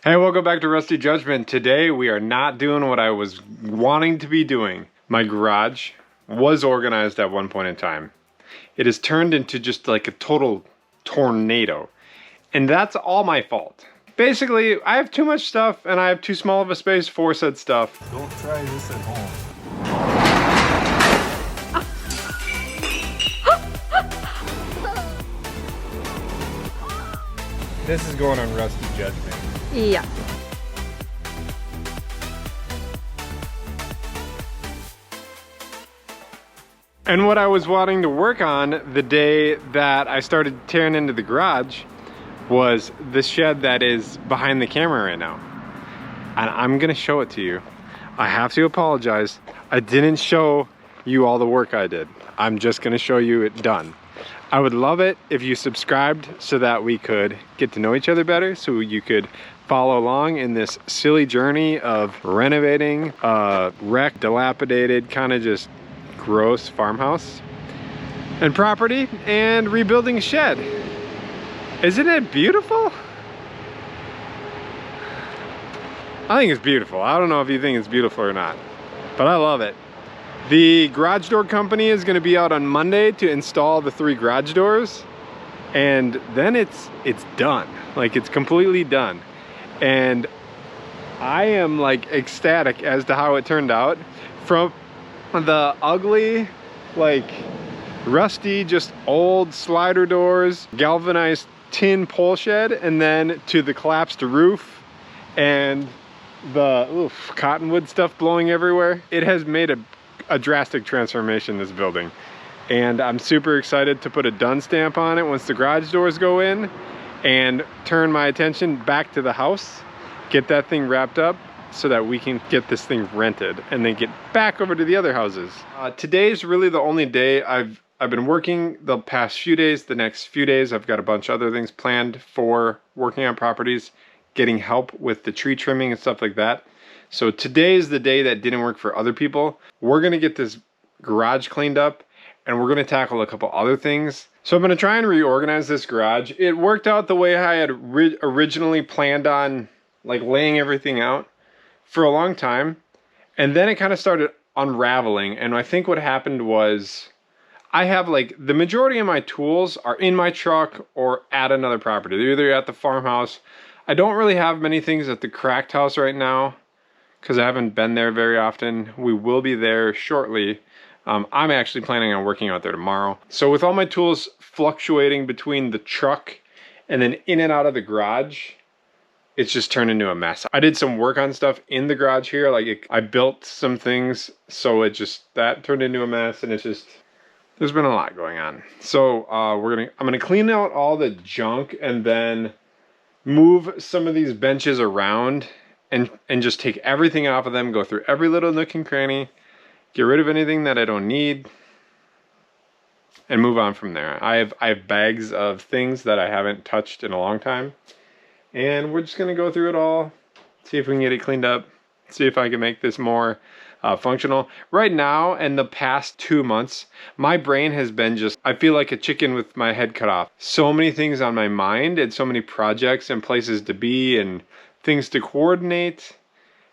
Hey, welcome back to Rusty Judgment. Today we are not doing what I was wanting to be doing. My garage was organized at one point in time. It has turned into just like a total tornado. And that's all my fault. Basically, I have too much stuff and I have too small of a space for said stuff. Don't try this at home. This is going on Rusty Judgment. Yeah. And what I was wanting to work on the day that I started tearing into the garage was the shed that is behind the camera right now. And I'm gonna show it to you. I have to apologize. I didn't show you all the work I did. I'm just gonna show you it done. I would love it if you subscribed so that we could get to know each other better, so you could follow along in this silly journey of renovating a wrecked, dilapidated, kind of just gross farmhouse and property and rebuilding a shed. Isn't it beautiful? I think it's beautiful. I don't know if you think it's beautiful or not, but I love it. The garage door company is going to be out on Monday to install the 3 garage doors, and then it's done. Like, it's completely done. And I am like ecstatic as to how it turned out. From the ugly, like rusty, just old slider doors, galvanized tin pole shed, and then to the collapsed roof and the cottonwood stuff blowing everywhere. It has made a drastic transformation, this building. And I'm super excited to put a done stamp on it once the garage doors go in, and turn my attention back to the house, get that thing wrapped up so that we can get this thing rented and then get back over to the other houses. Today's really the only day I've been working the past few days. The next few days I've got a bunch of other things planned for working on properties, getting help with the tree trimming and stuff like that. So today is the day that didn't work for other people. We're gonna get this garage cleaned up and we're gonna tackle a couple other things. So I'm gonna try and reorganize this garage. It worked out the way I had originally planned on, like laying everything out for a long time. And then it kind of started unraveling. And I think what happened was I have like the majority of my tools are in my truck or at another property. They're either at the farmhouse. I don't really have many things at the cracked house right now because I haven't been there very often. We will be there shortly. I'm actually planning on working out there tomorrow. So with all my tools fluctuating between the truck and then in and out of the garage, it's just turned into a mess. I did some work on stuff in the garage here. I built some things, so that turned into a mess, and it's just, there's been a lot going on. So I'm gonna clean out all the junk and then move some of these benches around and just take everything off of them, go through every little nook and cranny, get rid of anything that I don't need, and move on from there. I have bags of things that I haven't touched in a long time, and we're just gonna go through it all, see if we can get it cleaned up, see if I can make this more functional. Right now, in the past 2 months, my brain has been just, I feel like a chicken with my head cut off. So many things on my mind and so many projects and places to be and things to coordinate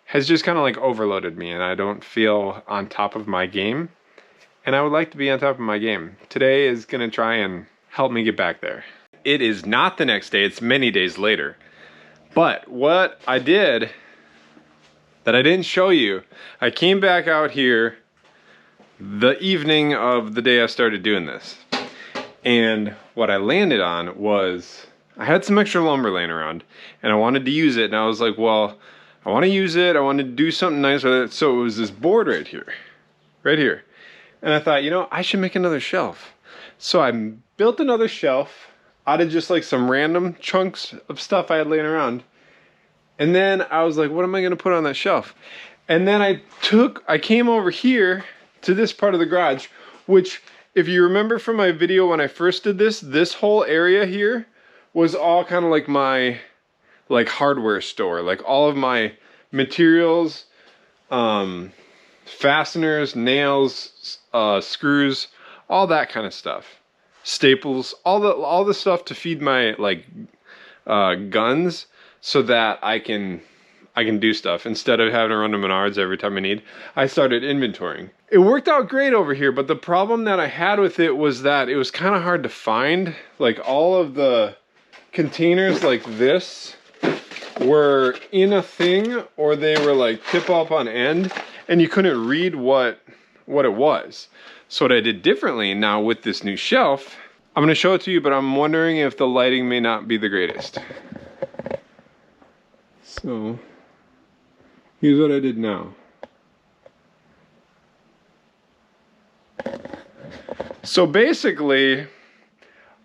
has just kind of like overloaded me, and I don't feel on top of my game. And I would like to be on top of my game. Today is gonna try and help me get back there. It is not the next day, it's many days later. But what I did that I didn't show you, I came back out here the evening of the day I started doing this. And what I landed on was, I had some extra lumber laying around and I wanted to use it, and I was like, well, I want to use it, I wanted to do something nice with it. So it was this board right here. And I thought, you know, I should make another shelf. So I built another shelf out of just like some random chunks of stuff I had laying around. And then I was like, what am I gonna put on that shelf? And then I came over here to this part of the garage, which, if you remember from my video when I first did this whole area here was all kind of like my hardware store. Like all of my materials, fasteners, nails, screws, all that kind of stuff. Staples, all the stuff to feed my guns. so that I can do stuff instead of having to run to Menards every time I need. I started inventorying. It worked out great over here, but the problem that I had with it was that it was kind of hard to find. Like all of the containers like this were in a thing, or they were like tip up on end, and you couldn't read what it was. So what I did differently now with this new shelf, I'm gonna show it to you, but I'm wondering if the lighting may not be the greatest. So here's what I did now. So basically,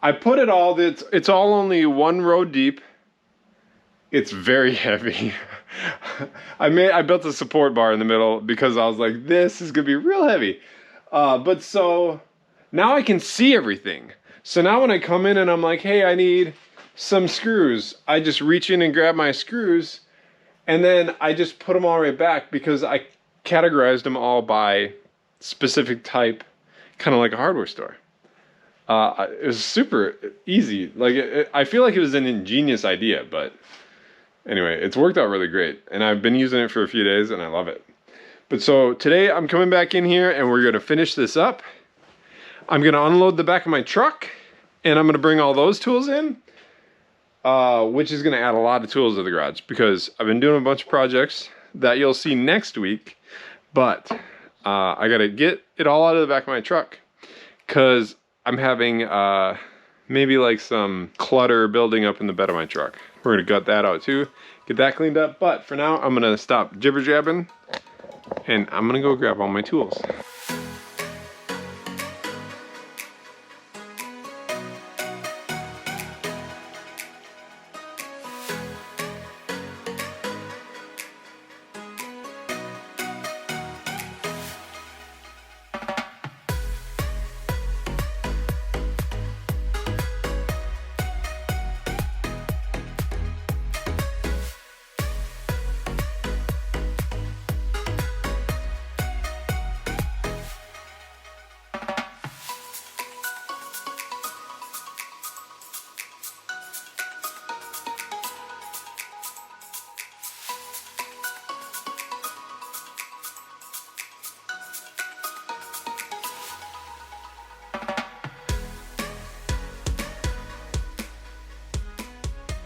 I put it all, it's all only one row deep. It's very heavy. I built a support bar in the middle because I was like, this is gonna be real heavy. But so now I can see everything. So now when I come in and I'm like, hey, I need some screws, I just reach in and grab my screws, and then I just put them all right back because I categorized them all by specific type, kind of like a hardware store. It was super easy. Like I feel like it was an ingenious idea, but anyway, it's worked out really great. And I've been using it for a few days and I love it. But so today I'm coming back in here and we're gonna finish this up. I'm gonna unload the back of my truck and I'm gonna bring all those tools in, which is gonna add a lot of tools to the garage because I've been doing a bunch of projects that you'll see next week, but I gotta get it all out of the back of my truck because I'm having maybe like some clutter building up in the bed of my truck. We're gonna gut that out too, get that cleaned up. But for now, I'm gonna stop jibber jabbing and I'm gonna go grab all my tools.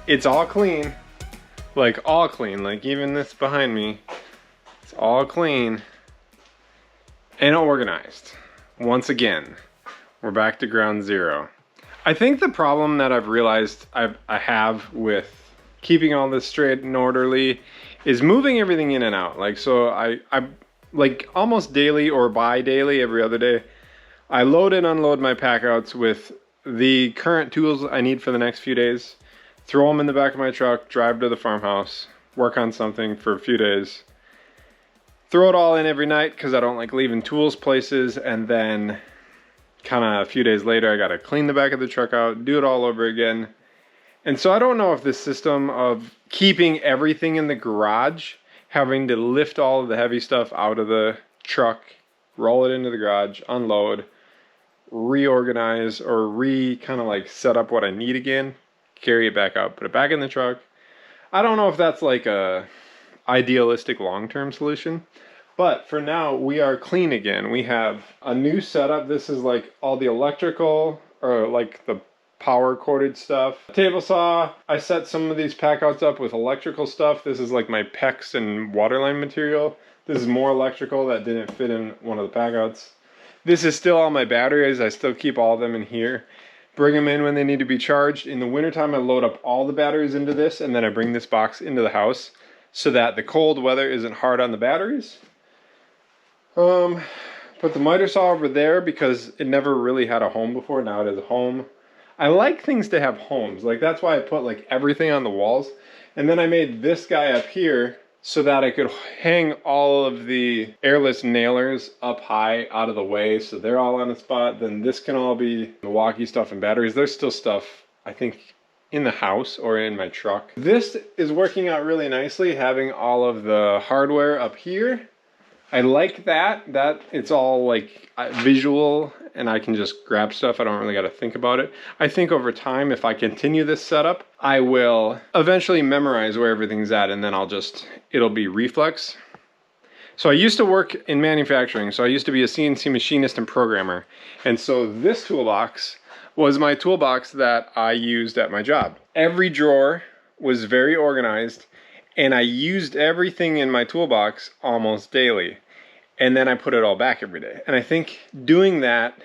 It's all clean, like all clean, like even this behind me, it's all clean and organized. Once again, we're back to ground zero. I think the problem that I've realized I have with keeping all this straight and orderly is moving everything in and out. Like, so I like almost daily or bi-daily, every other day, I load and unload my pack outs with the current tools I need for the next few days. Throw them in the back of my truck, drive to the farmhouse, work on something for a few days. Throw it all in every night because I don't like leaving tools places, and then kind of a few days later I gotta clean the back of the truck out, do it all over again. And so I don't know if this system of keeping everything in the garage, having to lift all of the heavy stuff out of the truck, roll it into the garage, unload, reorganize, or kind of like set up what I need again, carry it back out, put it back in the truck. I don't know if that's like a idealistic long-term solution, but for now we are clean again. We have a new setup. This is like all the electrical, or like the power corded stuff. Table saw, I set some of these pack outs up with electrical stuff. This is like my PEX and waterline material. This is more electrical that didn't fit in one of the pack outs. This is still all my batteries. I still keep all of them in here. Bring them in when they need to be charged. In the wintertime, I load up all the batteries into this, and then I bring this box into the house so that the cold weather isn't hard on the batteries. Put the miter saw over there because it never really had a home before. Now it has a home. I like things to have homes. Like, that's why I put like everything on the walls. And then I made this guy up here so that I could hang all of the airless nailers up high out of the way, so they're all on a spot. Then this can all be Milwaukee stuff and batteries. There's still stuff, I think, in the house or in my truck. This is working out really nicely, having all of the hardware up here. I like that it's all like visual and I can just grab stuff. I don't really got to think about it. I think over time, if I continue this setup, I will eventually memorize where everything's at, and then it'll be reflex. So I used to work in manufacturing. So I used to be a CNC machinist and programmer. And so this toolbox was my toolbox that I used at my job. Every drawer was very organized, and I used everything in my toolbox almost daily. And then I put it all back every day. And I think doing that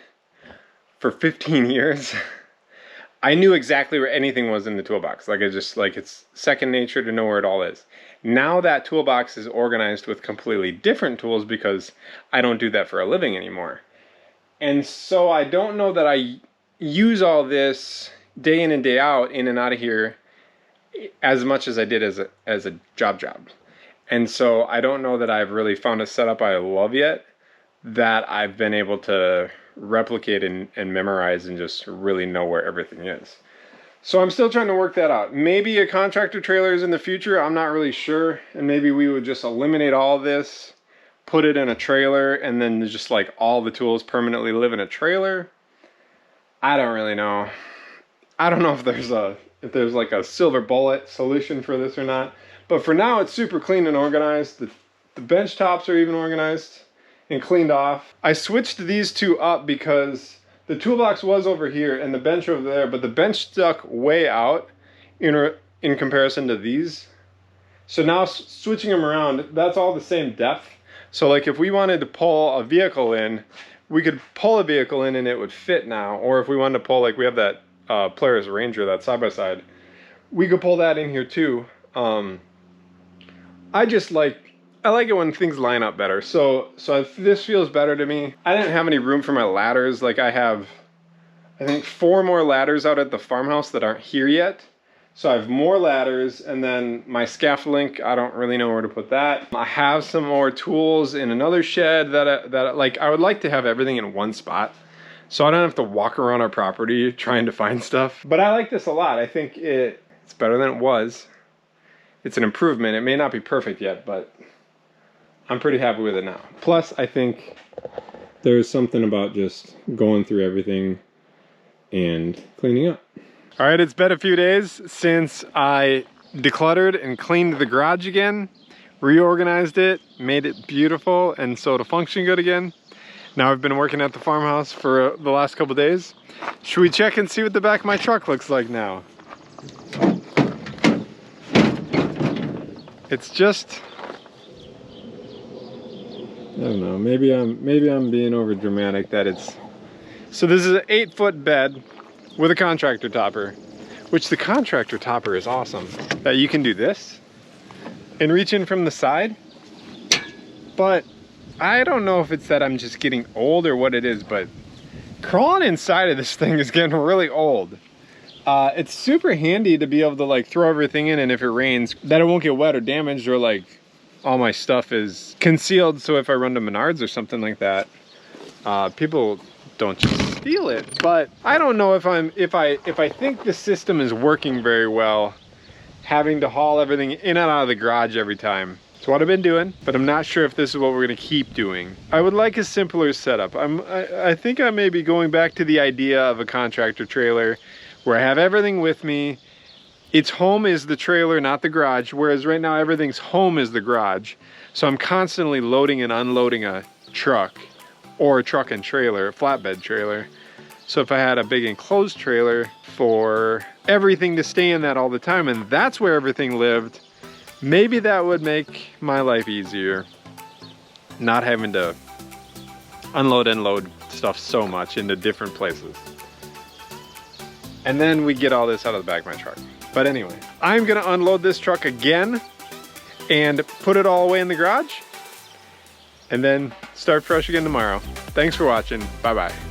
for 15 years, I knew exactly where anything was in the toolbox. Like it's second nature to know where it all is. Now that toolbox is organized with completely different tools because I don't do that for a living anymore. And so I don't know that I use all this day in and day out, in and out of here, as much as I did as a job. And so I don't know that I've really found a setup I love yet that I've been able to replicate and memorize and just really know where everything is. So I'm still trying to work that out. Maybe a contractor trailer is in the future. I'm not really sure. And maybe we would just eliminate all this, put it in a trailer, and then just like all the tools permanently live in a trailer. I don't really know. I don't know if there's like a silver bullet solution for this or not. But for now, it's super clean and organized. The bench tops are even organized and cleaned off. I switched these two up because the toolbox was over here and the bench over there, but the bench stuck way out in comparison to these. So now switching them around, that's all the same depth. So like if we wanted to pull a vehicle in, we could pull a vehicle in and it would fit now. Or if we wanted to pull, like we have that Polaris Ranger, that side-by-side, we could pull that in here too. I like it when things line up better. So this feels better to me. I didn't have any room for my ladders. Like I have, I think 4 more ladders out at the farmhouse that aren't here yet. So I have more ladders, and then my scaff link, I don't really know where to put that. I have some more tools in another shed that I would like to have everything in one spot, so I don't have to walk around our property trying to find stuff. But I like this a lot. I think it's better than it was. It's an improvement. It may not be perfect yet, but I'm pretty happy with it now. Plus, I think there's something about just going through everything and cleaning up. All right, it's been a few days since I decluttered and cleaned the garage again, reorganized it, made it beautiful, and so it'll function good again. Now I've been working at the farmhouse for the last couple days. Should we check and see what the back of my truck looks like now? It's just, I don't know, maybe I'm being over dramatic that it's, so this is an 8-foot bed with a contractor topper, which the contractor topper is awesome. That you can do this and reach in from the side. But I don't know if it's that I'm just getting old or what it is, but crawling inside of this thing is getting really old. It's super handy to be able to like throw everything in, and if it rains, that it won't get wet or damaged, or like all my stuff is concealed, so if I run to Menards or something like that, people don't just steal it. But I don't know if I think the system is working very well, having to haul everything in and out of the garage every time. It's what I've been doing, but I'm not sure if this is what we're gonna keep doing. I would like a simpler setup. I think I may be going back to the idea of a contractor trailer where I have everything with me. Its home is the trailer, not the garage, whereas right now everything's home is the garage. So I'm constantly loading and unloading a truck, or a truck and trailer, a flatbed trailer. So if I had a big enclosed trailer for everything to stay in that all the time, and that's where everything lived, maybe that would make my life easier. Not having to unload and load stuff so much into different places. And then we get all this out of the back of my truck. But anyway, I'm gonna unload this truck again and put it all away in the garage, and then start fresh again tomorrow. Thanks for watching. Bye-bye.